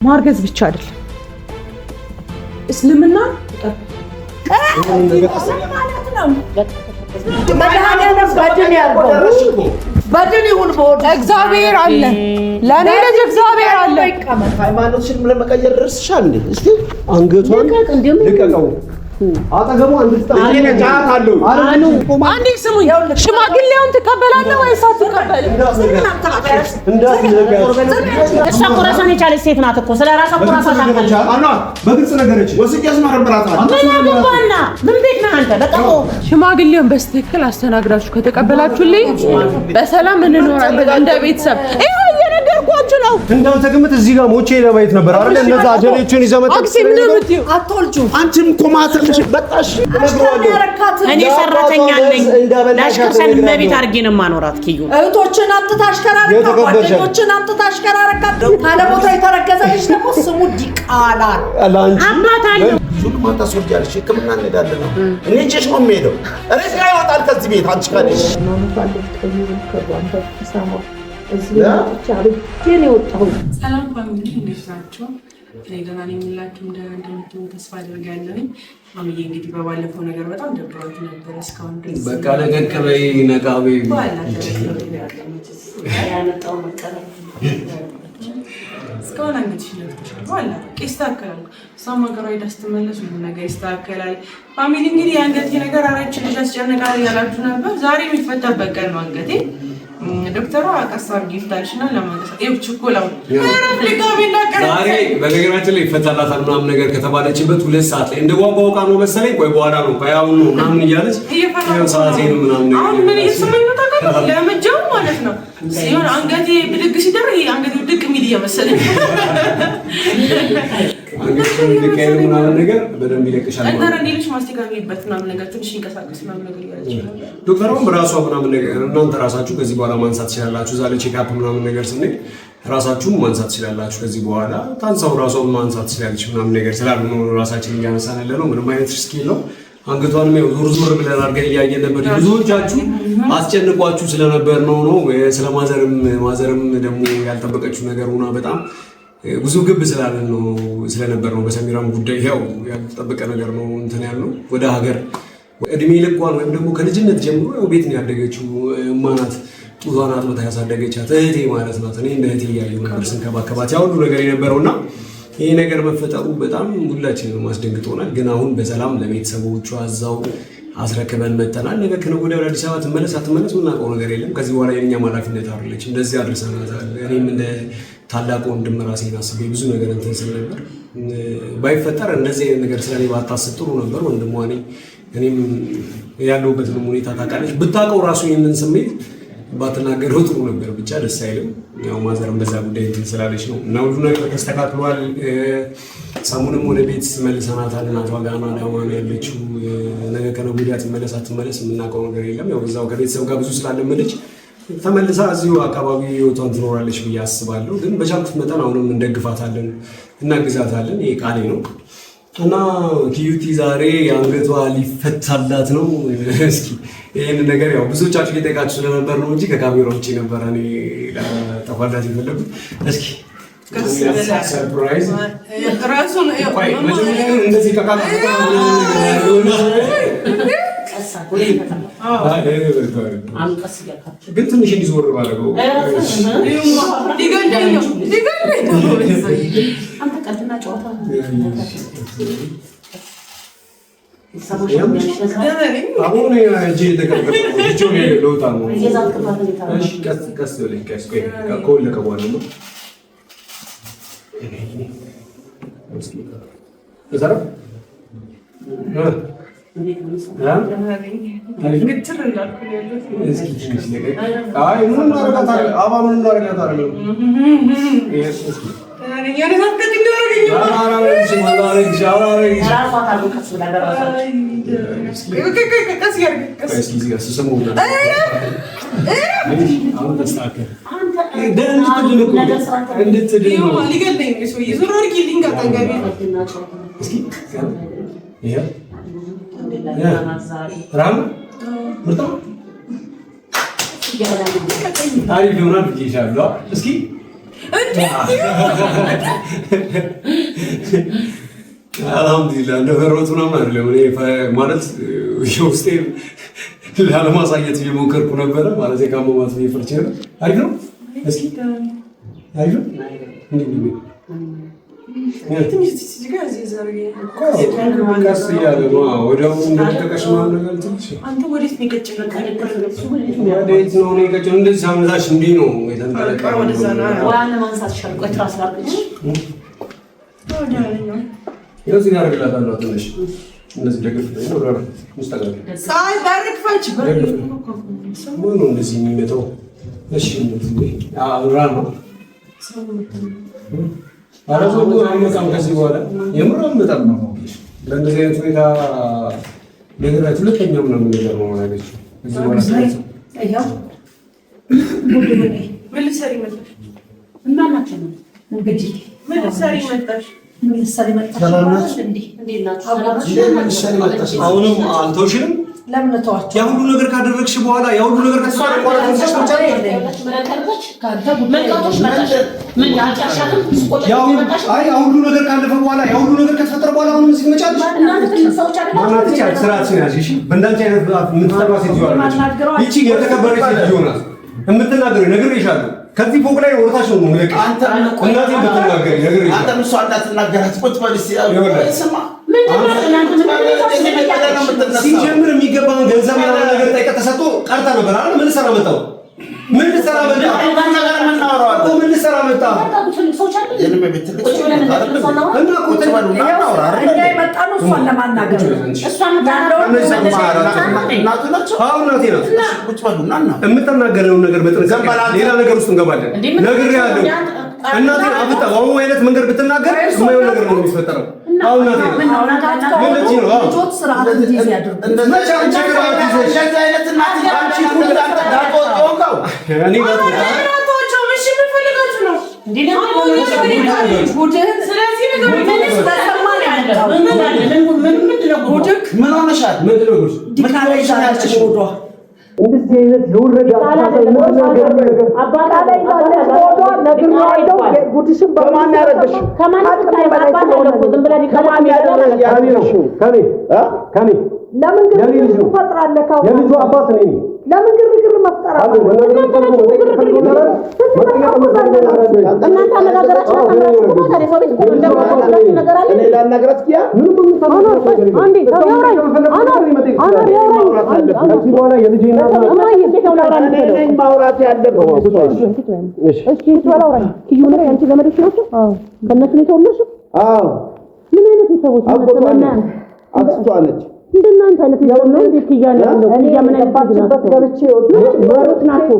ማርገዝ ብቻ አይደል እስልምና ማለት ነው። መድኃኒዓለም በድን ያርገው በድን ይሁን በወድ እግዚአብሔር አለ ለኔ ልጅ እግዚአብሔር አለ። ሃይማኖትሽን ለመቀየር ደርሰሻል እንዴ? እስቲ አንገቷን ልቀቀው። አጠገቡ አንዴ ስሙኝ፣ ሽማግሌውን ትቀበላለህ ወይስ አትቀበልም? እሷ እኮ ራሷን የቻለች ሴት ናት እኮ። ስለ ራሷ እኮ ራሷ ታውቃለች። በግልጽ ነገረች። ወስጄ አስመረምራታለሁ። ምን አገባና ምን ቤት ነህ አንተ? በቃ ሽማግሌውን በስትክክል አስተናግራችሁ ከተቀበላችሁልኝ በሰላም እንኖራለን እንደ ቤተሰብ። ይሄ እየነገርኳችሁ ነው። እንዳንተ ግምት እዚህ ጋር ሞቼ ለማየት ነበር አይደል? እነዛ አጀሬዎችን ይዘህ መጣ። አትወልጂው አንቺም እኮ ማተልሽ በጣሽ ነግሯለሁ። እኔ ሰራተኛ ነኝ። ላሽከሰን መቤት አድርጌ ነው የማኖራት። ኪዩ እህቶችን አምጥታ አሽከራረካ፣ ጓደኞችን አምጥታ አሽከራረካ። ካለ ቦታ የተረገዘ ልጅ ደግሞ ስሙ ዲቃላ አባት አለው። ሱቅ ማታ ሶልጃለሽ ሕክምና እንሄዳለን ነው እኔ ጭሽ ነው የምሄደው። ሬስ ላይ ይወጣል ከዚህ ቤት አንቺ ካለሽ ሰላም ፋሚሊ እንዴት ናቸው? እኔ ደህና ነኝ። የምላችሁ እንደምትሆኑ ተስፋ አደርጋለሁ። ማሚዬ እንግዲህ በባለፈው ነገር በጣም ደብሯት ነበር። እስካሁን ድረስ በቃ ለቀቅ በይ ነቃ በይ ያመጣው መቀበል እስካሁን አንገትሽ ነፍተሻል። ዋላ ይስተካከላል። እሷም ሀገሯ ሄዳ ስትመለስ ሁሉ ነገር ይስተካከላል። ፋሚሊ እንግዲህ የአንገቴ ነገር አራች ልጅ አስጨነቃል ያላችሁ ነበር። ዛሬ የሚፈታበት ቀን ነው አንገቴ። ዶክተሯ አቀሳር ጊፍታልሽና ለማንሳት ችኮላው ዛሬ በነገራችን ላይ ይፈታላታል ምናምን ነገር ከተባለችበት 2 ሰዓት ላይ እንደ ጓጓው ቃል ነው መሰለኝ። ቆይ በኋላ ነው ያው ነው ምናምን እያለች ሰዓቴ ነው ምናምን አሁን ምን እየሰማኝ ነው ታውቃለህ? ለምጃው ማለት ነው ሲሆን አንገቴ ብድግ ሲደረግ አንገቴ ብድግ የሚል እየመሰለኝ አንገቴን ልቀይር ምናምን ነገር በደንብ ይለቅሻል ማለት ነው። እና እንዴልሽ ማስተካከልበት ምናምን ነገር ትንሽ ይንቀሳቀስ ምናምን ነገር ያለች ዶክተሩም በራሷ ምናምን ነገር እናንተ ራሳችሁ ከዚህ በኋላ ማንሳት ትችላላችሁ። ዛሬ ቼክአፕ ምናምን ነገር ስንል ራሳችሁን ማንሳት ትችላላችሁ። ከዚህ በኋላ ታንሳው ራሷን ማንሳት ትችላለች ምናምን ነገር ስላሉ ነው ራሳችን እያነሳን ያለ ነው። ምንም አይነት ሪስክ የለውም። አንገቷንም ያው ዞር ብለን አድርገን እያየን ነበር። ብዙዎቻችሁ አስጨንቋችሁ ስለነበር ነው ማዘርም ደግሞ ያልጠበቀችው ነገር ሆና በጣም ብዙ ግብ ስላለን ነው ስለነበር ነው። በሰሚራም ጉዳይ ያው ያልተጠበቀ ነገር ነው እንትን ያልነው ወደ ሀገር እድሜ ልኳን ወይም ደግሞ ከልጅነት ጀምሮ ያው ቤት ነው ያደገችው። እማናት ጡቷን አጥብታ ያሳደገቻት እህቴ ማለት ናት። እኔ እንደ እህቴ እያየሁ ነበር ስንከባከባት ያ ሁሉ ነገር የነበረውና ይሄ ነገር መፈጠሩ በጣም ሁላችንም አስደንግጦናል። ግን አሁን በሰላም ለቤተሰቦቿ እዛው አስረክበን መተናል። ነገር ከነገ ወዲያ ወደ አዲስ አበባ ትመለስ አትመለስ የምናውቀው ነገር የለም። ከዚህ በኋላ የእኛም ኃላፊነት አይደለች። እንደዚህ አድርሰናታል። እኔም እንደ ታላቅ ወንድም ራሴን አስቤ ብዙ ነገር እንትን ስል ነበር። ባይፈጠር እንደዚህ አይነት ነገር ስለኔ ባታስብ ጥሩ ነበር። ወንድሟ ነኝ። እኔም ያለሁበትን ሁኔታ ታውቃለች። ብታውቀው ራሱ ይህንን ስሜት ባትናገረው ጥሩ ነበር። ብቻ ደስ አይልም። ያው ማዘርም በዛ ጉዳይ እንትን ስላለች ነው እና ሁሉ ነገር ተስተካክሏል። ሰሙንም ወደ ቤት መልሰናታል። እናቷ ጋር ነው ያለችው። ነገ ከነገ ወዲያ ትመለስ አትመለስ የምናውቀው ነገር የለም። ያው እዛው ከቤተሰብ ጋር ብዙ ስላለመደች ተመልሳ እዚሁ አካባቢ ህይወቷን ትኖራለች ብዬ አስባለሁ። ግን በቻልኩት መጠን አሁንም እንደግፋታለን፣ እናግዛታለን። ይሄ ቃሌ ነው እና ኪዩቲ ዛሬ አንገቷ ሊፈታላት ነው። እስኪ ይህን ነገር ያው ብዙዎቻችሁ ሊጠይቃችሁ ስለነበር ነው እንጂ ከካሜራ ውጭ ነበረ እኔ ለጠፋላት የፈለጉት። እስኪ ሰርፕራይዝ እንደዚህ ግን ትንሽ እንዲዞር ባደረገው አሁን እጄ የተቀመጠ ለውጣ ነው። ቀስ ብለኝ ከወለቀ በኋላ ነው አሪፍ ይሆናል ብዬሻለሁ። እስኪ አልሐምዱሊላህ እንደፈረቱ ነው ማለት የውስጤ ላለማሳየት እየሞከርኩ ነበረ ማለት የካሞማት ፍርቼ ነው። አሪፍ ነው። እስኪ አሪፍ ነው። ከዚህ በኋላ የምራም በጣም ነው ለእንደዚህ አይነት ሁኔታ ነገራችሁ ሁለተኛው ነው የሚገርመው ማለት ነው። እዚህ በኋላ አይያው መልሰሪ መጣሽ እና ናቸው እንግዲህ መልሰሪ መጣሽ አሁንም አልተውሽንም። ለምን ተዋቸው? ያ ሁሉ ነገር ካደረግሽ በኋላ ያ ሁሉ ነገር ከተሰራ በኋላ ትንሽ ያ ሁሉ ነገር ካለፈ በኋላ ያ ሁሉ ነገር ከተፈጠረ በኋላ አሁንም እዚህ ትመጫለሽ። ማናትሽ ስራችን ያልሽ በእንዳንቺ አይነት የምትሰራ ሴት ይሆናል። ይቺ የተከበረች ሴት ይሆናል የምትናገረው ነግሬሻለሁ። ከዚህ ፎቅ ላይ ወርታሽ ነው ማለት አንተ እናቴ ብትናገሪ ነግሬሻለሁ። አንተ ምሷ እንዳትናገራት ቁጭ በል ስማ ሲጀምር የሚገባውን ገንዘብ ያለው ነገር ጠይቀህ ተሰጥቶ ቀርታ ነበር አይደል? ምን ልሰራ መጣሁ? ምን ልሰራ መጣሁ? ምን ልሰራ መጣሁ? የለም ቤት ልጅ እና ቁጭ በሉና እናውራ አይደል? እንዳይመጣ ነው እሷን ለማናገር እሷን ታረው እናቱ ናቸው። አዎ እናቴ ናት። ቁጭ በሉና እና የምትናገረውን ነገር በጥንቃቄ ሌላ ነገር ውስጥ እንገባለን። ነግሬሃለሁ። እናቴ አፍጣ አሁን አይነት መንገድ ብትናገር የማይሆን ነገር ነው የሚፈጠረው። አሁን እናቴ ምን ነው ልጆች ስርዓት እንዲይዝ ያድርጉ። እንደዛ አንቺ አይነት እናት አንቺ ሁላንተ ዳቆት ወንካው እኔ ጋር እናቶቹ እሺ ምን ነው እንዴ ነው ጉድህ ስለዚህ ነገር ምን ተሰማኝ አለ ምን ጉድህ ምን ሆነሻል? ምን ነው ዲካላ ይዛለች ወዷ እንደዚህ አይነት የወረደ አባታ ላይ ወዷ ነገር አይደው ጉድሽን በማን ያረገሽ ከማን አባታ ነው ዝም ብለህ ከማን ያረገሽ ከኔ ለምን ግርግር ትፈጥራለህ? የልጁ አባት ነኝ። ለምን ግርግር መፍጠር አለ? እናንተ አነጋገራችሁ እንደናንተ አይነት ነው እንዴ kiyaለ ነው ምን አይባችበት ገብቼ ወጥቶ ናቸው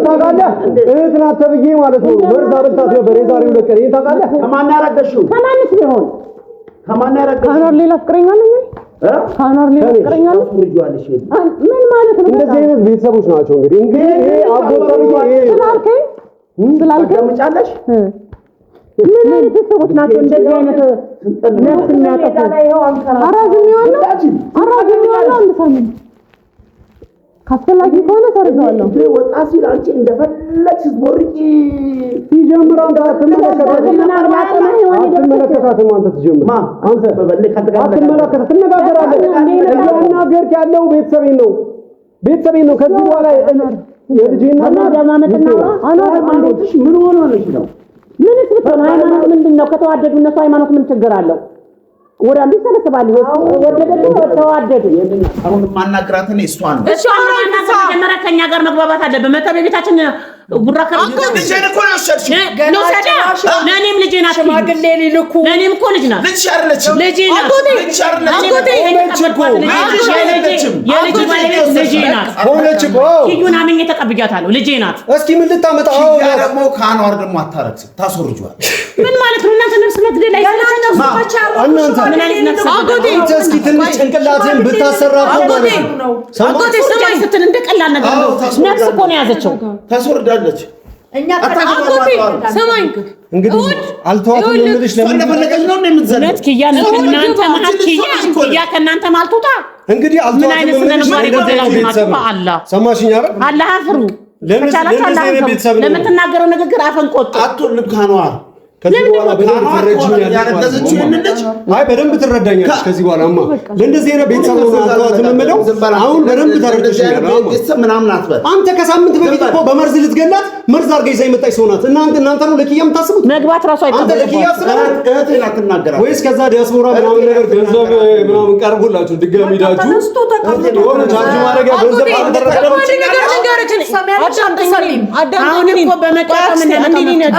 ታውቃለህ እህት ናት ተብዬ ማለት ነው ወርዛ በልታት ነበር የዛሬው ለቀር ይሄ ታውቃለህ ከማን ያረገሽው ከማንስ ቢሆን ከማን ያረገሽው ካኖር ሌላ ፍቅረኛለኝ ካኖር ሌላ ፍቅረኛለኝ ምን ማለት ነው እንደዚህ አይነት ቤተሰቦች ናቸው እንግዲህ አጎታው ስላልከኝ ምጫለሽ ምን አይነት ሰዎች ናቸው እንደዚህ አይነት ነፍስ የሚያጠፉ አራዝሚዋለሁ አንድ ሳምንት ካስፈላጊ ከሆነ ሰርዘዋለሁ ወጣ ሲል አንቺ እንደፈለግሽ ቦርቂ ሲጀምር አንተ አትመለከታትም አንተ ትጀምር አንተ አትመለከታት ትነጋገራለህ እናገርክ ያለው ቤተሰቤን ነው ከዚህ በኋላ የልጄና ለማመጥና አናማንዶች ምን ሆነሽ ነው ምን ትብተው ሃይማኖት ምንድነው ከተዋደዱ እነሱ ሃይማኖት ምን ችግር አለው ወደ አንድ ተሰበሰባሉ ወደደዱ ተዋደዱ አሁን ማናግራተ ነው እሷ ነው እሷ ማናግራተ ከኛ ጋር መግባባት አለበት መተቤታችን ቡራከ ልጄን እኮ ነው ሸርሽ ነው ሰዳ ለኔም ልጄ ናት ማግሌ ሊልኩ ለኔም እኮ ልጅ ናት ልጅ አይደለች ልጄ ናት ልጅ አይደለች የልጅ ባለቤት ልጄ ናት ሆነች እኮ ኪዩን አመኝ ተቀብያታለሁ ልጄ ናት እስኪ ምን ልታመጣ አሁን ደግሞ ካኗር ደግሞ አታረክስ ታስወርጇል ምን ማለት ነው እናንተ ነፍስ መግደል አይሰለቻችሁ እናንተ ምን አይነት ነፍስ አጎቴ እስኪ ትንሽ ጭንቅላትን ብታሰራው ማለት ነው አጎቴ ሰማይ ስትል እንደቀላል ነገር ነው ነፍስ እኮ ነው ያዘችው ታስወርዳለች እኛ አጎቴ ሰማይ እንግዲህ አልተዋትም እንልሽ ለምን ፈለገሽ ነው እንደምትዘለው ኪያ እናንተ ማለት ኪያ ከእናንተ ማልቱታ እንግዲህ አልተዋትም እንልሽ እንደዚህ ቤተሰብ አላህ ሰማሽኝ አይደል አላህ አፍሩ ለምትናገረው ንግግር አፈንቆጥ አትወልም ካኗር ከዚህ በኋላ በደንብ ትረዳኛለች። አይ በደንብ ትረዳኛለች። ከዚህ በኋላማ ለእንደዚህ አይነት ቤተሰብ ነው አጥቷት የምመለው። አሁን በደንብ ተረድተሽኛል። ቤተሰብ ምናምን አትበል። አንተ ከሳምንት በፊት እኮ በመርዝ ልትገላት መርዝ አድርጋ ይዛ የመጣች ሰው ናት። እናንተ ነው ለኪያ የምታስቡት? መግባት ራሱ አይተባለ አንተ ለኪያ አስበሃል? እህቴን አትናገራት ወይስ ከዛ ዲያስፖራ ምናምን ነገር ገንዘብ ምናምን ቀርቦላችሁ ድጋሚ ዳችሁ የሆነ ቻርጅ ማድረጊያ ገንዘብ አልተደረገም? አሁን እኮ በመጣጣም እንዴ ነው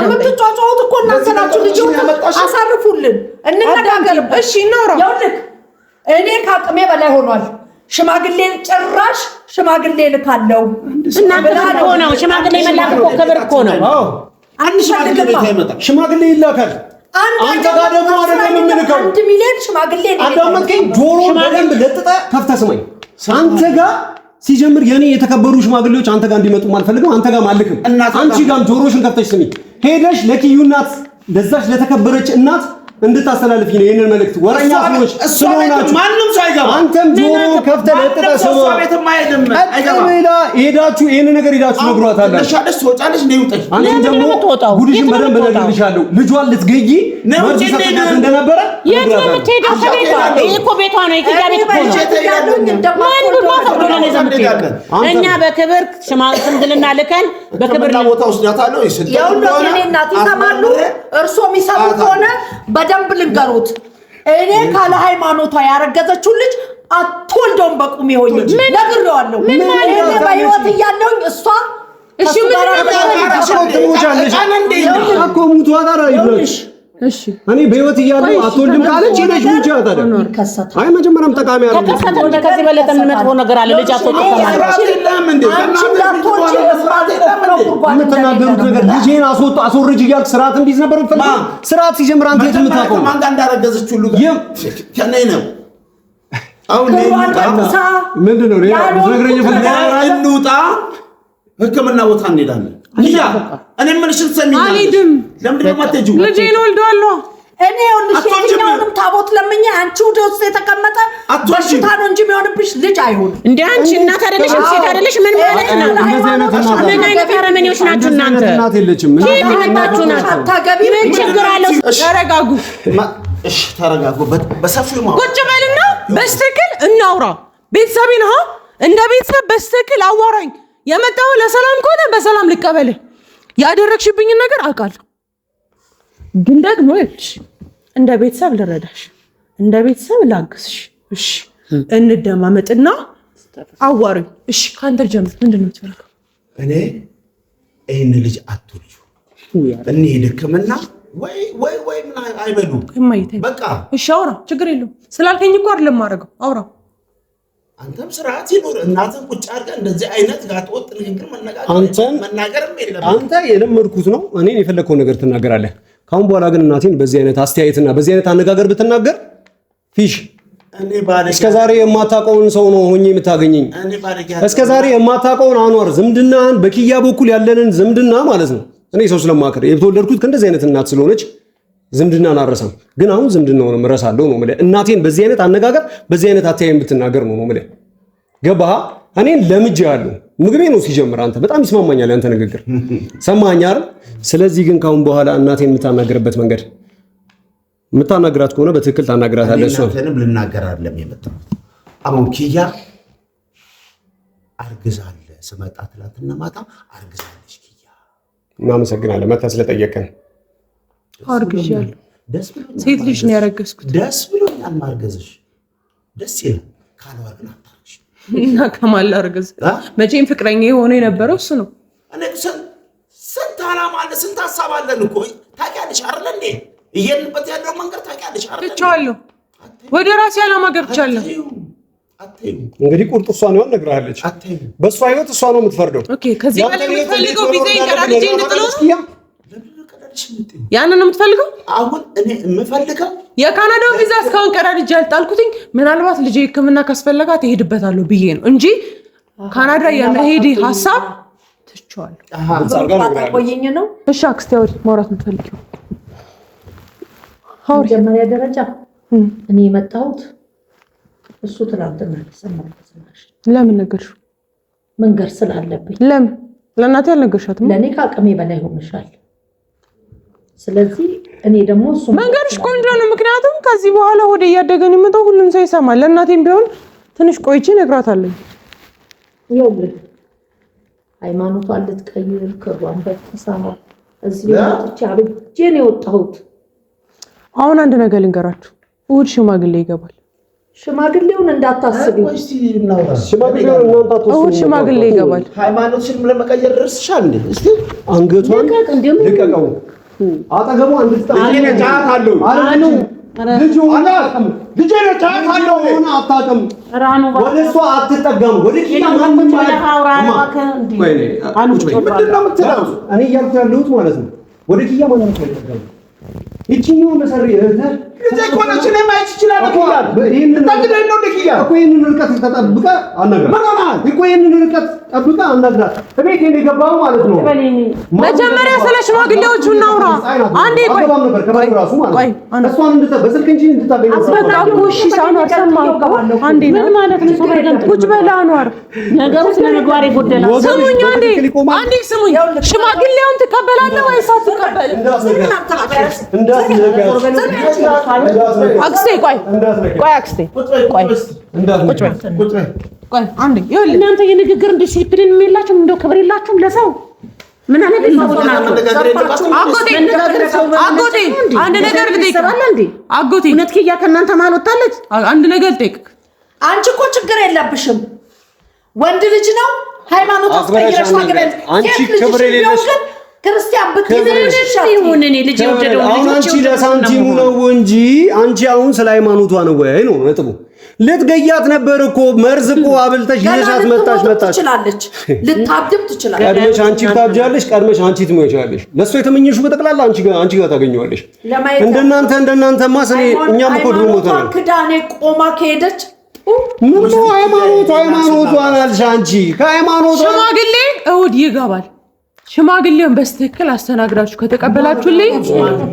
የምትጫጫውት እኮ እናንተ ናችሁ። ልጅውን አሳርፉልን እንነጋገር። እሺ እናውራ። ይኸውልህ እኔ ከአቅሜ በላይ ሆኗል። ሽማግሌ ጭራሽ ሽማግሌ ልካለው እና ክብር እኮ ነው። ሽማግሌ መላክ እኮ ክብር እኮ ነው። አንፈልግም። ሽማግሌ ይላካል። አንተ ጋር ደግሞ አይደለም የምንልከው። 1 ሚሊዮን ሽማግሌ ነው። አዳመጥከኝ? ጆሮ በደንብ ለጥጠህ ከፍተህ ስማኝ። አንተ ጋር ሲጀምር የኔ የተከበሩ ሽማግሌዎች አንተ ጋር እንዲመጡ ማልፈልግም። አንተ ጋር ማልክም። አንቺ ጋርም ጆሮሽን ከፍተሽ ስሚ። ሄደሽ ለኪዩ እናት ለዛች ለተከበረች እናት እንድታስተላልፊ ነው ይሄንን መልእክት። ወረኛ ስለሆናችሁ ማንም ሳይገባ አንተም ጆሮ ከፍተህ ለጥጠህ ስማ። ሄዳችሁ ይሄንን ነገር ሄዳችሁ ነግሯታል። አንቺም ደግሞ ጉድሽን በደንብ እነግርልሻለሁ። ልጇን ልትገይ መርዝ ሰጥታት እንደነበረ የት ነው የምትሄደው? ይሄ እኮ ቤቷ ነው። የኪያ ቤት እኮ ነው። እኛ በክብር ሽማግሌና ልከን በክብር ቦታ ወስዳታለሁ። የሁሉም እናት ይሰማሉ። እርሶ የሚሰሙ ከሆነ በደንብ ልንገሩት። እኔ ካለ ሃይማኖቷ ያረገዘችው ልጅ አትወልደውም። በቁም ይሆን ነግሬዋለሁ። ምን ማለት ነው? በህይወት እያለሁኝ እሷ እሺ ምን እሺ እኔ በህይወት እያለሁ አትወልድም ካለች ሄደሽ ሙቻ ታዲያ አይ መጀመሪያም ጠቃሚ አይደለም። ተከሰተ ከዚህ በለጠ ምን መጥፎ ነገር አለ? ልጅ አትወልድ የምትናገሩት ነገር ልጄን አስወርጅ እያልክ ስርዓት እንዲይዝ ነበር የምትፈልገው? ስርዓት ሲጀምር አንተ የት የምታውቀው? ማን ጋር እንዳረገዘች ሁሉ ከኔ ነው። አሁን ምንድን ነው ነግረኝ እንውጣ፣ ህክምና ቦታ እንሄዳለን። እኔ ምንሽን ሰሚኝ አልሄድም። ለምንድን ነው የማትሄጂው? ልጄን ወልደዋለሁ። እኔ የትኛውንም ታቦት ለምኜ አንቺ ወደ ውስጥ የተቀመጠ በሽታ ነው እንጂ የሚሆንብሽ ልጅ አይሆንም። እንደ አንቺ እናት አይደለሽ ሴት አይደለሽ? ምን ማለት ነው? ምን አይነት አረመኔዎች ናችሁ እናንተ? እናት የለችም። ኬት የመጣችሁ ናችሁ? ምን ችግር አለው? ተረጋጉ። እሺ ተረጋጉ። በሰፊው ቁጭ በልና በስትክክል እናውራ። ቤተሰቤ ነው። እንደ ቤተሰብ በስትክክል አዋራኝ። የመጣው ለሰላም ከሆነ በሰላም ልቀበልህ። ያደረግሽብኝን ነገር አውቃለሁ፣ ግን ደግሞ እሺ እንደ ቤተሰብ ልረዳሽ፣ እንደ ቤተሰብ ላግዝሽ። እሺ እንደማመጥና አዋሪኝ። እሺ ካንተ ጀምር። ምንድነው የምትፈልገው? እኔ ይሄን ልጅ አትወልጁ እንሂድ ህክምና ወይ ምን አይበሉ በቃ እሺ አውራ፣ ችግር የለውም ስላልከኝ እኮ አይደለም ማድረገው። አውራ አንተም ስርዓት ይኖር። እናትን ቁጭ አድርገህ እንደዚህ አይነት ጋጠወጥ ንግግር መናገርም የለም። አንተ የለመድኩት ነው። እኔን የፈለግከው ነገር ትናገራለህ። ካሁን በኋላ ግን እናቴን በዚህ አይነት አስተያየትና በዚህ አይነት አነጋገር ብትናገር ፊሽ እስከዛሬ የማታውቀውን ሰው ነው ሆኜ የምታገኘኝ። እስከዛሬ የማታውቀውን አኗር ዝምድናን በኪያ በኩል ያለንን ዝምድና ማለት ነው። እኔ ሰው ስለማከር የተወለድኩት ከእንደዚህ አይነት እናት ስለሆነች ዝምድናን አረሳም። ግን አሁን ዝምድናውን እረሳለሁ ነው ማለት። እናቴን በዚህ አይነት አነጋገር በዚህ አይነት አተያየም ብትናገር ነው ማለት። ገባህ? እኔን ለምጄ ያለው ምግቤ ነው ሲጀምር። አንተ በጣም ይስማማኛል ያንተ ንግግር፣ ሰማኸኝ አይደል? ስለዚህ ግን ካሁን በኋላ እናቴን የምታናገርበት መንገድ የምታናግራት ከሆነ በትክክል ታናግራታለህ። እሱ እናቴንም ልናገር አይደለም የመጣው። አሁን ኪያ አርግዛለ ስመጣ ትላንትና ማታ አርግዛለች ኪያ። እናመሰግናለን መታ ስለጠየቀን። አርግዣለሁ። ሴት ልጅ ነው ያረገዝኩት። ደስ ብሎኛል ማርገዝሽ፣ ደስ ይላል። ካለወር ግን አታርግሽ እና ከማን ላርገዝ? መቼም ፍቅረኛ የሆነ የነበረው እሱ ነው። እኔ ስንት ዓላማ አለ፣ ስንት ሀሳብ አለን እኮ ታውቂያለሽ አይደል እንዴ? እየሄድንበት ያለው መንገድ ታውቂያለሽ አይደል? ገብቻለሁ፣ ወደ ራሴ ዓላማ ገብቻለሁ። እንግዲህ ቁርጥ እሷ ነው ነግራለች። በእሷ ህይወት እሷ ነው የምትፈርደው። ኦኬ ከዚህ በላይ የምትፈልገው ቢዜ እንቀራለች እንጥለው ያንን ነው የምትፈልገው? አሁን እኔ የምፈልገው የካናዳው ቪዛ እስካሁን ቀዳድጄ አልጣልኩትኝ። ምናልባት ልጄ ሕክምና ካስፈለጋት እሄድበታለሁ ብዬ ነው እንጂ ካናዳ የመሄድ ሐሳብ ትቼዋለሁ። ቆየኝ ነው። እሺ አክስቴ ወዲህ ማውራት የምትፈልጊው? መጀመሪያ ደረጃ እኔ የመጣሁት እሱ ትናንትና ሰማሽ። ለምን ነገርሽው? መንገር ስላለብኝ። ለምን ለእናቴ አልነገርሻትም? ለእኔ ከአቅሜ በላይ ሆነሻል። ስለዚህ እኔ ደግሞ እሱ መንገድሽ ቆንጆ ነው። ምክንያቱም ከዚህ በኋላ ወደ እያደገን የምጠው ሁሉም ሰው ይሰማል። ለእናቴም ቢሆን ትንሽ ቆይቼ እነግራታለሁ። ይኸውልህ ሃይማኖቷን ልትቀይር ክሯን በተሳማ እዚህ ወጥቼ አብጄ ነው የወጣሁት። አሁን አንድ ነገር ልንገራችሁ፣ እሑድ ሽማግሌ ይገባል። ሽማግሌውን እንዳታስቢው። እሑድ ሽማግሌ ይገባል። ሃይማኖትሽን ለመቀየር ደርስሻል እንዴ? እስቲ አንገቷን ልቀቀው። አጠገቡ አንድ ጫት አለው አኑ ልጁ አላውቅም። ልጄ ነው ጫት አለው ሆነ አታውቅም። ወደ እሷ አትጠጋም። ወደ ኪያ ማንም እኔ እያልኩ ያለሁት ማለት ነው። ወደ ኪያ ማንም አትጠጋም። ይቺኛው መሰሪ ልጄ እኮ ነች። እኔ ማየት ይችላል እኮ ይሄንን ርቀት ተጠብቀ አናግራት እኮ ይሄንን ርቀት ጠብቀ አናግራት። እቤት የገባው ማለት ነው። መጀመሪያ ስለ ሽማግሌዎቹ እናውራ። አንዴ ቆይ ራሱ ማለት ነው። እሷን በስልክ እንጂ እንድታገኝ አስበቃኩሽ ሳኗር ሰማው። አንዴ ምን ማለት ነው? ቁጭ በል አንዋር። ነገሩ ስለ ምግባር ይጎደላል። ስሙኝ አንዴ ስሙኝ። ሽማግሌውን ትቀበላለህ ወይስ አትቀበልም? አክስቴ ቆይ አክስቴ ቆይ አንዴ ይኸውልህ፣ እናንተ የንግግር ዲሲፕሊን የላችሁም፣ እንደው ክብር የላችሁም ለሰው። ምን አለ አጎቴ አንድ ነገር ልጠይቅህ። አጎቴ እውነት ኪያ ከእናንተ መሀል ወጣለች? አንድ ነገር ልጠይቅህ። አንቺ እኮ ችግር የለብሽም፣ ወንድ ልጅ ነው። ሃይማኖት አስቀይረሽ ማግበል አንቺ ክብር የሌለሽ ክርስቲያን ብትይዘሽ ይሁን። እኔ ልጅ ወደደው ልጅ አንቺ ለሳንቲሙ ነው እንጂ አንቺ አሁን ስለ ሃይማኖቷ ነው ወይ ነው ነጥቡ። ልትገያት ነበር እኮ መርዝ እኮ አብልተሽ ይዘሻት መጣሽ ትችላለች፣ ልታብድም ትችላለች። ቀድመሽ አንቺ ታብጃለሽ፣ ቀድመሽ አንቺ ትሞቻለሽ። ለእሷ የተመኘሽው በጠቅላላ አንቺ ጋር ታገኘዋለሽ። እንደናንተማ ስለ እኛም እኮ ድሮ ሞተናል። ክዳኔ ቆማ ከሄደች ምን ነው ሃይማኖቷን አልሽ አንቺ። ከሃይማኖቷ ሽማግሌ እሑድ ይገባል። ሽማግሌውን በስትክክል አስተናግዳችሁ ከተቀበላችሁልኝ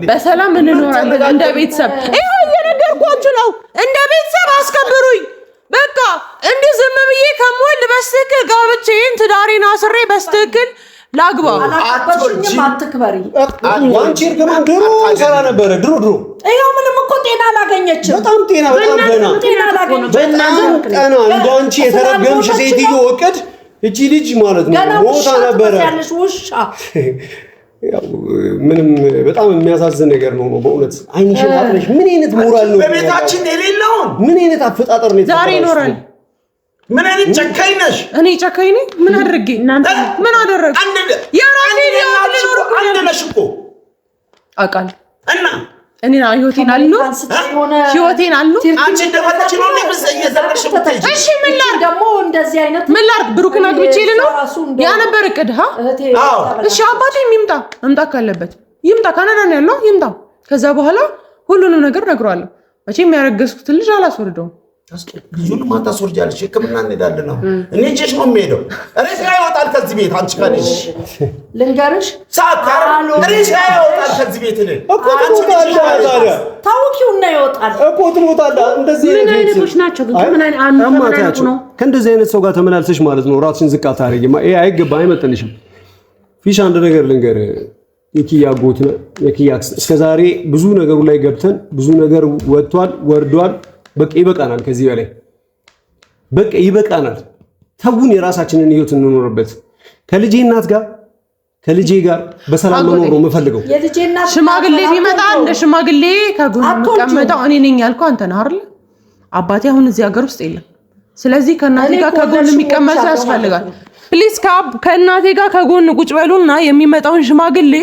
በሰላም እንኖራለን እንደ ቤተሰብ። ይሄው እየነገርኳችሁ ነው። እንደ ቤተሰብ አስከብሩኝ። በቃ እንዲህ ዝም ብዬ ከምወልድ በስትክክል ጋብቼን ትዳሬን አስሬ በስትክክል ላግባ። አትክበሪ። አንቺ እርግማን ድሮ ሰራ ነበረ ድሮ ይሄው ምንም እኮ ጤና አላገኘችም። በጣም ጤና እንዳንቺ የተረገምሽ ሴትዮ ወቅድ እቺ ልጅ ማለት ነው ሞታ ነበረ። ምንም በጣም የሚያሳዝን ነገር ነው በእውነት። አይንሽን አጥለሽ ምን አይነት ሞራል ነው በቤታችን የሌለውን? ምን አይነት አፈጣጠር ነው ዛሬ ይኖራል? ምን አይነት ጨካኝ ነሽ? እኔ ጨካኝ ነኝ? ምን አድርጌ? እናንተ ምን አደረግ? አንድ ነሽ እኮ አውቃለሁ። እና እኔ ህይወቴን አልኖር ህይወቴን አልኖር። አንቺ እንደፈለግሽ ነው እየዘመርሽ የምትሄጂ። እሺ ምን ላድርግ ደግሞ እንደዚህ አይነት ምን ላድርግ? ብሩክን አግብቼ ልኖር ያ ነበር እቅድ። እሺ አባቴ ይምጣ መምጣት ካለበት ይምጣ። ካናዳ ነው ያለው ይምጣ። ከዛ በኋላ ሁሉንም ነገር እነግረዋለሁ። መቼም ያረገዝኩትን ልጅ አላስወርደውም። ልጁን ማታስወርጃለሽ። ሕክምና እንሄዳለን ነው እኔ እጄሽ ነው የምሄደው። ሬሳ ይወጣል ከዚህ ቤት። አንቺ ካለሽ ልንገርሽ ሳካር ሬሳ ይወጣል ከዚህ ቤት። እኔ ታውቂውና ይወጣል እኮ ትሞታለህ። እንደዚህ ምን አይነቶች ናቸው ግን? ምን አይነት ነው? ከእንደዚህ አይነት ሰው ጋር ተመላልሰሽ ማለት ነው ራስሽን ዝቅ አታደርጊም። ይሄ አይገባ አይመጥንሽም። ፊሽ አንድ ነገር ልንገር። የኪያ አጎት ነው የኪያ እስከዛሬ ብዙ ነገሩ ላይ ገብተን ብዙ ነገር ወጥቷል ወርዷል። በቃ ይበቃናል። ከዚህ በላይ በቃ ይበቃናል። ተውን የራሳችንን ህይወት እንኖርበት። ከልጄ እናት ጋር ከልጄ ጋር በሰላም መኖር ነው የምፈልገው። ሽማግሌ ቢመጣ እንደ ሽማግሌ ከጎን መቀመጣው እኔ ነኝ ያልኩህ አንተ ነህ አይደል? አባቴ አሁን እዚህ ሀገር ውስጥ የለም። ስለዚህ ከእናቴ ጋር ከጎን የሚቀመጥ ያስፈልጋል። ፕሊዝ ከእናቴ ጋር ከጎን ቁጭ በሉና የሚመጣውን ሽማግሌ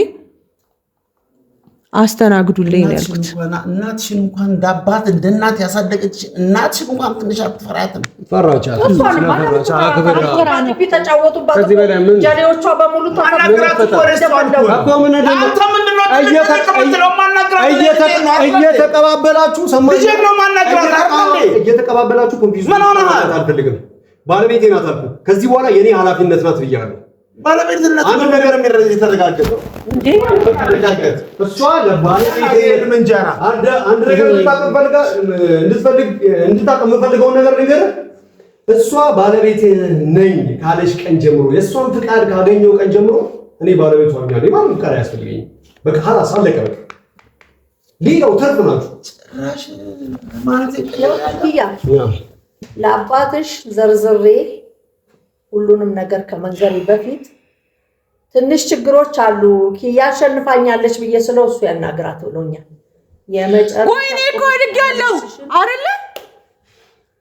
አስተናግዱልኝ ያልኩት። እናትሽን እንኳን እንዳባት እንደ እናት ያሳደገች እናትሽን እንኳን ትንሽ አትፈራትም? ፈራቻት ጀሌዎቿ በሙሉ እየተቀባበላችሁ አልፈልግም። ባለቤቴ ናት አልኩ። ከዚህ በኋላ የኔ ኃላፊነት ናት ብያለሁ። ባለቤትነት አንድ ነገር የተረጋገጠው እሷ ለባለቤቴ እንጀራ አንድ ነገር እንድታውቅ የምፈልገውን ነገር ንገር። እሷ ባለቤት ነኝ ካለሽ ቀን ጀምሮ የእሷን ፍቃድ ካገኘው ቀን ጀምሮ እኔ ባለቤቷ ነኝ። ማንም ፍቃድ አያስፈልገኝም። በቃ ሀላስ አለቀ። በቃ ሌላው ተርፍ ናችሁ። ጭራሽ ማለት ለአባትሽ ዘርዝሬ ሁሉንም ነገር ከመንገሬ በፊት ትንሽ ችግሮች አሉ። ኪያ አሸንፋኛለች ብዬ ስለው እሱ ያናግራት ብሎኛል። የመጨረሻ ወይኔ እኮ አድጌያለሁ አይደለ?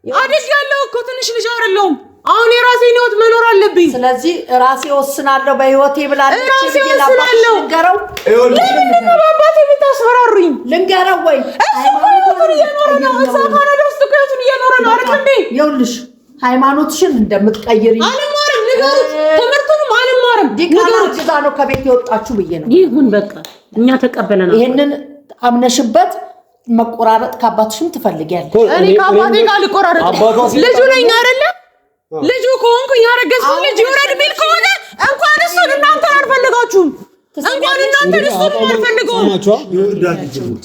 አድጌያለሁ እኮ ትንሽ ልጅ አይደለሁም። አሁን የራሴን ህይወት መኖር አለብኝ። ስለዚህ ራሴ ወስናለሁ በህይወቴ ብላለች። ራሴ ወስናለሁ። ልንገረው ለባባቴ ብታስፈራሩኝ ልንገረው ወይ ሃይማኖቱን እየኖረ ነው። እዛ ካናዳ ውስጥ ህይወቱን እየኖረ ነው አይደል እንዴ? ይኸውልሽ ሃይማኖትሽን እንደምትቀይሪ አልማርም። ንገሩት። ትምህርቱንም አልማርም። ዲቃላ ግዛ ነው ከቤት የወጣችሁ ብዬ ነው። ይሁን በቃ እኛ ተቀበለናል። ይሄንን አምነሽበት መቆራረጥ ከአባትሽም ትፈልጊያለሽ። እኔ ከአባቴ ጋር ልቆራረጥ ልጁ ነኝ አይደለ? ልጁ ከሆንኩኝ ያረገዝኩት ልጅ ይወረድ ቢል ከሆነ እንኳን እሱን እናንተን አልፈልጋችሁም። እንኳን እናንተን እሱን አልፈልገውም።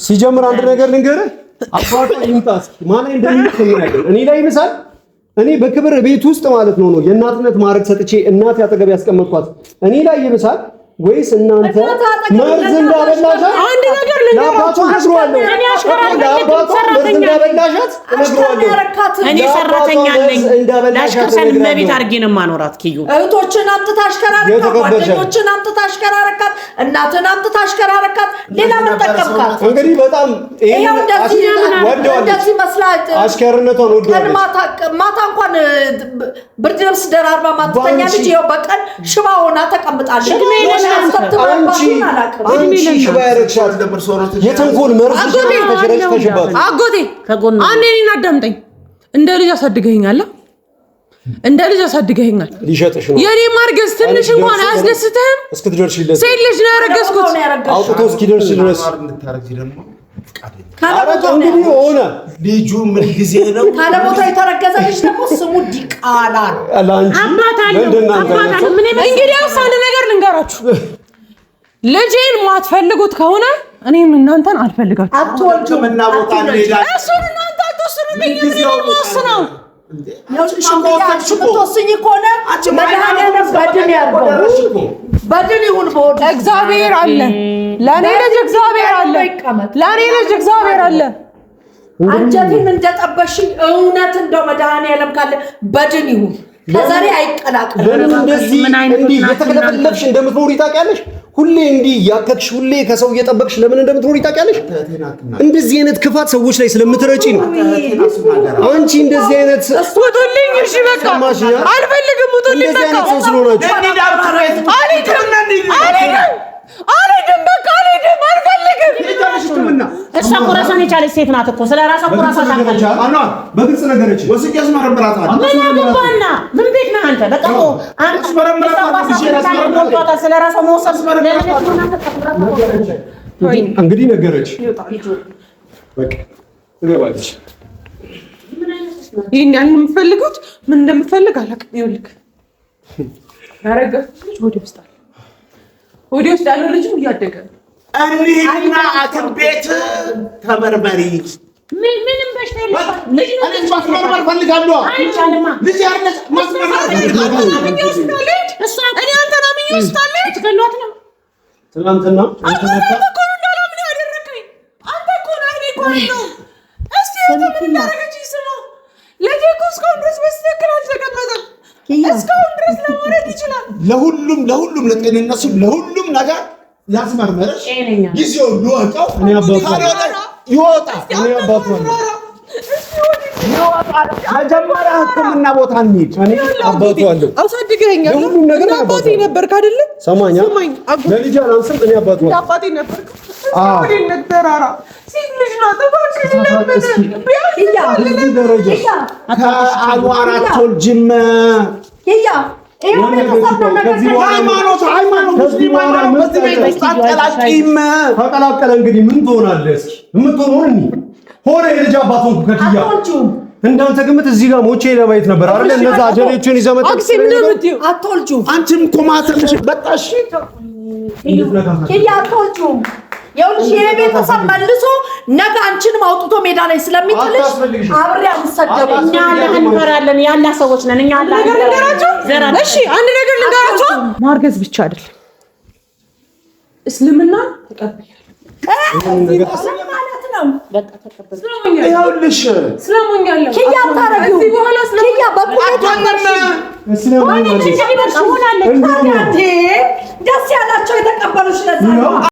ሲጀምር አንድ ነገር ልንገርህ፣ አባቷ ይምጣ እስኪ ማን እንደሚያደርግ እኔ ላይ ይምሳል። እኔ በክብር ቤት ውስጥ ማለት ነው የእናትነት ማዕረግ ሰጥቼ እናት ያጠገብ ያስቀመጥኳት እኔ ላይ ይምሳል ወይስ እናንተ መርዝ እንዳበላሻት አንድ ነገር ልንገራችሁ። ለአባቷ መርዝ እንዳበላሻት እነግረዋለሁ። እኔ ሰራተኛ ነኝ። ላሽከርሰን መቤት አድርጌ ነው የማኖራት። ኪዩ እህቶችን አምጥተህ አሽከራረካት፣ ጓደኞችን አምጥተህ አሽከራረካት፣ እናትን አምጥተህ አሽከራረካት። ሌላ ምን ጠቀምካት? እንግዲህ በጣም ይሄው እንደዚህ መስላት አሽከርነቷን ወደዋለች። ማታ እንኳን ብርድ ልብስ ደራርባ ማትተኛ ልጅ ይኸው በቀን ሽባ ሆና ተቀምጣለች። አንቺ ሽባ ያረግሻት የተንኮል መርዝ ተሽረሽተሽባት። አጎቴ አንዴ እኔን አዳምጠኝ። እንደ ልጅ አሳድገኸኛል፣ እንደ ልጅ አሳድገኸኛል። ሊሸጥሽ ነው። የኔ ማርገዝ ትንሽ እንኳን አያስደስትህም? እስክትደርሽለት ሴት ልጅ ነው ያረገዝኩት። አውጥቶ እስኪደርስ ድረስ እንግዲህ ሆነ። ልጁ ምን ጊዜ ነው ካለቦታ የተረገዘ ልጅ ደግሞ ስሙ ዲቃላ ነው። እንግዲህ አንድ ነገር ልንገራችሁ፣ ልጄን ማትፈልጉት ከሆነ እኔም እናንተን አልፈልጋችሁ። አትወልጂም እና ቦታ እንሄዳለን። እሱን እናንተ አትወስኑብኝ። ምን ወስነው ሽምትወስኝ ከሆነ መድኃኒዓለም በድን ያርገው፣ በድን ይሁን። በወድ እግዚአብሔር አለ ለእኔ ልጅ፣ እግዚአብሔር አለ ለእኔ ልጅ፣ እግዚአብሔር አለ። አንጀቴን እንደጠበሽኝ እውነት እንደው መድኃኒዓለም ካለ በድን ይሁን፣ ከዛሬ አይቀላቅም። ለምን እንዲህ የተከለፈለፍሽ እንደምትኖሪ ታውቂያለሽ? ሁሌ እንዲህ ያከክሽ፣ ሁሌ ከሰው እየጠበቅሽ ለምን እንደምትኖሪ ታውቂያለሽ? እንደዚህ አይነት ክፋት ሰዎች ላይ ስለምትረጪ ነው። አንቺ እንደዚህ አይነት ውጡልኝ። እሺ በቃ አልፈልግም። ውጡልኝ በቃ ሰው ስለሆናችሁ አልሄድም። በቃ አልሄድም፣ አልፈልግም። እሷ እኮ ራሷን የቻለች ሴት ናት እኮ። ስለ ራሷ እኮ ራሷ ታውቃለች። በግልጽ ነገረች። ወስጄ አስመረምራታለሁ። ምን አገባና ምን ቤት ነህ አንተ? በቃ አንተ ስለ ራሷ መውሰድ እንግዲህ ነገረች። በቃ ትገባለች። ይሄን ያን የምፈልጉት ምን እንደምፈልግ አላውቅም። ይኸውልህ ያረገዝኩት ልጅ ወደ ውስጥ ያለው ልጅም እያደገ ነው። እንሂድና ሐኪም ቤት ተመርመሪ። ምንም በሽታ የለባትም። ልጅ ነው ማስመርመር ፈልጋለሁ። አይቻልማ። ልጅ ያለች ማስመርመር እኔ አንተን አምኜ ወስዳለሁ። ትገሏት ነው ትናንትና አንተ እኮ ነው እንዳላምን ያደረከኝ። አንተ እኮ ነህ። እኔ እኮ ነው። እስቲ ምን እንዳደረገችኝ ስማ። ልጄ እኮ እስካሁን ድረስ በስትክክል አልተቀመጠም። እስካሁን ድረስ ለማድረግ ይችላል። ለሁሉም ለጤንነቱ ለሁሉም ነገር ያስመርመረሽ። ጊዜው ልወቀው። እኔ አባቷ ይወጣል። እኔ አባቷ መጀመሪያ ሕክምና ቦታ እንሂድ። እኔ አባቷ አለው። አሳድገኸኛል። ለሁሉም ነገር አባቴ ነበርክ አይደለ? ሰማኛ ለልጅ አላንስም። እኔ አባቷ አባቴ ነበርክ። እስካሁን ተራራ ሴት ልጅ ነው ተባልሽ ለምን ደረጃ ከአኗራቸው ጅም ተቀላቀለ። እንግዲህ ምን ትሆናለህ? እስኪ የምትሆነውን ሆነ የልጅ አባት ሆንኩ ከኪያ። እንዳንተ ግምት እዚህ ጋር ሞቼ ለማየት ነበር አይደል? እነዛ አጀሬዎችን ይዘህ መጣ። አትወልጂም። አንቺም እኮ ማተምሽ በጣሽ። ኪያ አትወልጂም። ይኸውልሽ ይሄ ቤተሰብ መልሶ ነገ አንቺንም አውጥቶ ሜዳ ላይ ስለሚጥልሽ አብሬ አልሰደብም። እኛ አላህን እንፈራለን። ያላ ሰዎች ነን። እኛ አላህን እንፈራለን። እሺ አንድ ነገር ልንገራችሁ፣ ማርገዝ ብቻ አይደለም እስልምና ተቀበያለሁ ማለት ነው። በቃ ተቀበል። ይኸውልሽ ስለሞኛለሁ ኪያ ታረጊው ኪያ በኩል ደስ ያላቸው የተቀበሉሽ ለዛ ነው።